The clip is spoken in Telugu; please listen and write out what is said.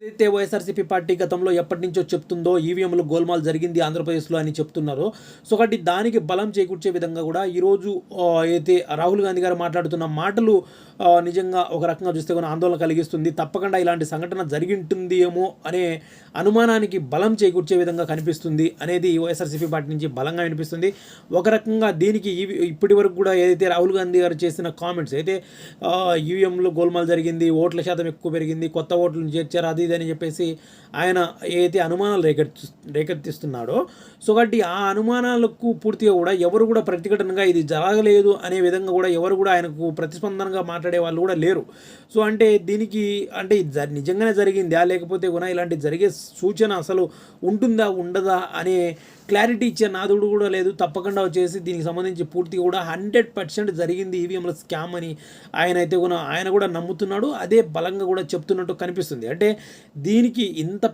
ఏదైతే వైఎస్ఆర్సీపీ పార్టీ గతంలో ఎప్పటినుంచో చెప్తుందో ఈవీఎంలు గోల్మాల్ జరిగింది ఆంధ్రప్రదేశ్‌లో అని చెప్తున్నారో. సో, కాబట్టి దానికి బలం చేకూర్చే విధంగా గూడా ఈరోజు అయితే రాహుల్ గాంధీ గారు మాట్లాడుతున్న మాటలు నిజంగా ఒక రకంగా చూస్తే గూడా ఆందోళన కలిగిస్తుంది. తప్పకుండా ఇలాంటి సంఘటన జరిగింటుంది ఏమో అనే అనుమానానికి బలం చేకూర్చే విధంగా కనిపిస్తుంది అనేది వైఎస్ఆర్సీపీ పార్టీ నుంచి బలంగా వినిపిస్తుంది. ఒక రకంగా దీనికి ఇప్పటి వరకు కూడా ఏదైతే రాహుల్ గాంధీ గారు చేసిన కామెంట్స్ అయితే ఈవీఎంలో గోల్మాల్ జరిగింది, ఓట్ల శాతం ఎక్కువ పెరిగింది, కొత్త ఓట్లను చేర్చారు అది ఇది అని చెప్పేసి ఆయన ఏదైతే అనుమానాలు రేకెత్తిస్తున్నాడో. సో, కాబట్టి ఆ అనుమానాలకు పూర్తిగా కూడా ఎవరు కూడా ప్రతిఘటనగా ఇది జరగలేదు అనే విధంగా కూడా ఎవరు కూడా ఆయనకు ప్రతిస్పందనగా మాట్లాడే వాళ్ళు కూడా లేరు. సో, అంటే దీనికి అంటే నిజంగానే జరిగిందా లేకపోతే కూడా ఇలాంటి జరిగే సూచన అసలు ఉంటుందా ఉండదా అనే క్లారిటీ ఇచ్చే నాదుడు కూడా లేదు. తప్పకుండా వచ్చేసి దీనికి సంబంధించి పూర్తిగా కూడా 100% జరిగింది ఈవీఎంల స్కామ్ అని ఆయన కూడా నమ్ముతున్నాడు. అదే బలంగా కూడా చెప్తున్నట్టు కనిపిస్తుంది. అంటే దీనికి ఇంత